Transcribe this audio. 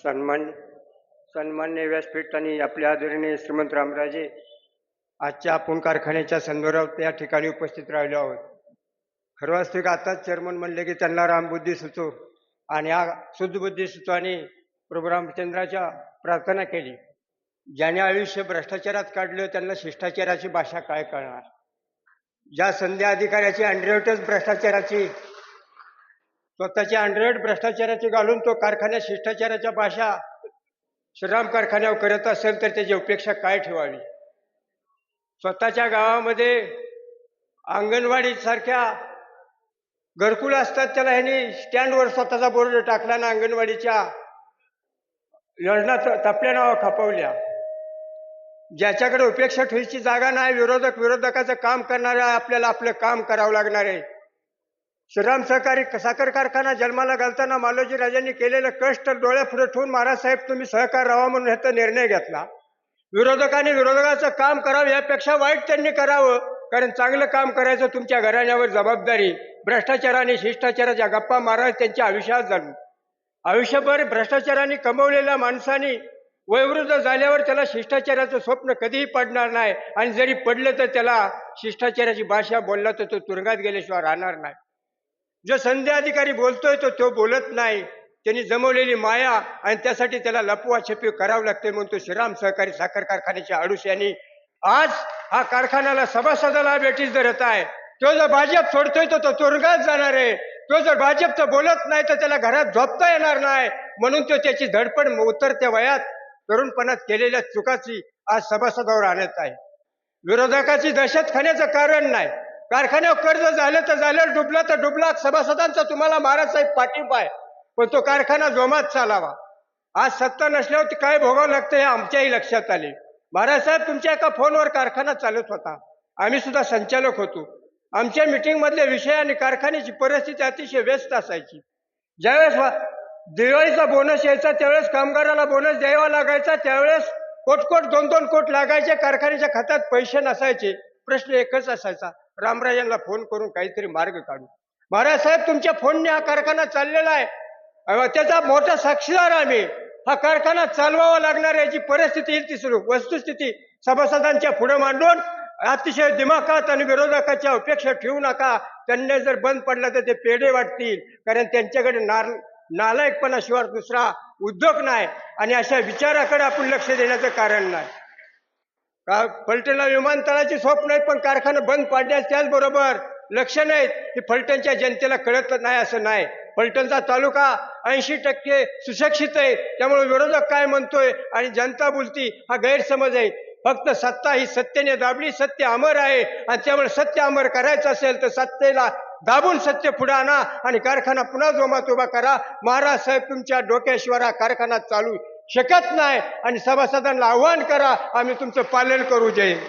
सन्मान सन्मान्य व्यासपीठ आणि आपले आदरणीय श्रीमंत रामराजे, आजच्या आपण कारखान्याच्या संदर्भात या ठिकाणी उपस्थित राहिलो आहोत. खरं असतं की आताच चेअरमन म्हणले की त्यांना रामबुद्धी सुचो, आणि हा शुद्धबुद्धी सुचो आणि प्रभू रामचंद्राच्या प्रार्थना केली. ज्याने आयुष्य भ्रष्टाचारात काढलं त्यांना शिष्टाचाराची भाषा काय कळणार. ज्या संधी अधिकाऱ्याची अंडरवर्टच भ्रष्टाचाराची, स्वतःची अंडरवर्ट भ्रष्टाचाराची घालून तो कारखान्यात शिष्टाचाराच्या भाषा श्रीराम कारखान्यावर करत असेल तर त्याची अपेक्षा काय ठेवावी. स्वतःच्या गावामध्ये अंगणवाडी सारख्या घरकुल असतात, त्याला ह्यांनी स्टँडवर स्वतःचा बोर्ड टाकला ना अंगणवाडीच्या योजना तपल्या नावा खपवल्या. ज्याच्याकडे उपेक्षा ठेवायची जागा नाही, विरोधकाचं काम करणारे आपल्याला आपलं काम करावं लागणार आहे. श्रीराम सहकारी साखर कारखाना जन्माला घालताना मालोजी राजांनी केलेलं कष्ट डोळ्यापुढे ठेवून महाराजसाहेब तुम्ही सहकार राहा म्हणून ह्याचा निर्णय घेतला. विरोधकांनी विरोधकाचं काम करावं यापेक्षा वाईट त्यांनी करावं, कारण चांगलं काम करायचं तुमच्या घराण्यावर जबाबदारी. भ्रष्टाचाराने शिष्टाचाराच्या गप्पा मारायला त्यांच्या आयुष्यात झालं. आयुष्यभर भ्रष्टाचाराने कमवलेल्या माणसाने वयोवृद्ध झाल्यावर त्याला शिष्टाचाराचं स्वप्न कधीही पडणार नाही, आणि जरी पडलं तर त्याला शिष्टाचाराची भाषा बोलला तर तो तुरुंगात गेल्याशिवाय राहणार नाही. जो संधी अधिकारी बोलतोय तो बोलत नाही. त्यांनी जमवलेली माया आणि त्यासाठी त्याला लपवाछपी करावं लागते. म्हणून तो श्रीराम सहकारी साखर कारखान्याच्या अडुश्यांनी आज हा कारखान्याला सभासदाला भेटीस धरत आहे. तो जर भाजप सोडतोय तो तुरुंगात जाणार आहे. तो जर भाजपचं बोलत नाही तर त्याला घरात झोपता येणार नाही. म्हणून तो त्याची धडपड उतरत्या वयात तरुणपणात केलेल्या चुकाची आज सभासदावर आणत आहे. विरोधकाची दहशत खाण्याचं कारण नाही. कारखान्यावर कर्ज झालं तर झालं, डुबला तर डुबला. सभासदांचा तुम्हाला महाराजसाहेब पाठिंबा आहे, पण तो कारखाना जोमात चालावा. आज सत्ता नसल्यावर काय भोगावं लागतं हे आमच्याही लक्षात आले. महाराजसाहेब तुमच्या एका फोनवर कारखाना चालत होता, आम्ही सुद्धा संचालक होतो. आमच्या मीटिंग मधले विषय आणि कारखान्याची परिस्थिती अतिशय व्यस्त असायची. ज्यावेळेस दिवाळीचा बोनस यायचा त्यावेळेस कामगाराला बोनस द्यावा लागायचा, त्यावेळेस कोट 2-2 कोट लागायचे. कारखान्याच्या खात्यात पैसे नसायचे. प्रश्न एकच असायचा, रामराजांना फोन करून काहीतरी मार्ग काढू. महाराज साहेब तुमच्या फोनने हा कारखाना चाललेला आहे, त्याचा मोठा साक्षीदार आम्ही. हा कारखाना चालवावा लागणार याची परिस्थिती येईल ती सुरू वस्तुस्थिती सभासदांच्या पुढे मांडून अतिशय दिमाखात आणि विरोधकाच्या अपेक्षा ठेवू नका. त्यांनी जर बंद पडला तर ते पेढे वाटतील, कारण त्यांच्याकडे नालायकपणाशिवाय दुसरा उद्योग नाही. आणि अशा विचाराकडे आपण लक्ष देण्याचं कारण नाही. फलटणला विमानतळाची स्वप्न आहेत, पण कारखाना बंद पाडण्यास त्याचबरोबर लक्ष नाहीत. ही फलटणच्या जनतेला कळत नाही असं नाही. फलटणचा तालुका 80% सुशिक्षित आहे, त्यामुळे विरोधक काय म्हणतोय आणि जनता बोलती हा गैरसमज आहे. फक्त सत्ता ही सत्तेने दाबली, सत्य अमर आहे, आणि त्यामुळे सत्य अमर करायचं असेल तर सत्तेला दाबून सत्य पुढे आणा आणि कारखाना पुन्हा जोमात उभा करा. महाराज साहेब तुमच्या डोक्याशिवाय हा कारखाना चालू शकत नाही, आणि सभासदांना आव्हान करा, आम्ही तुमचं पालन करू. जय हिंद.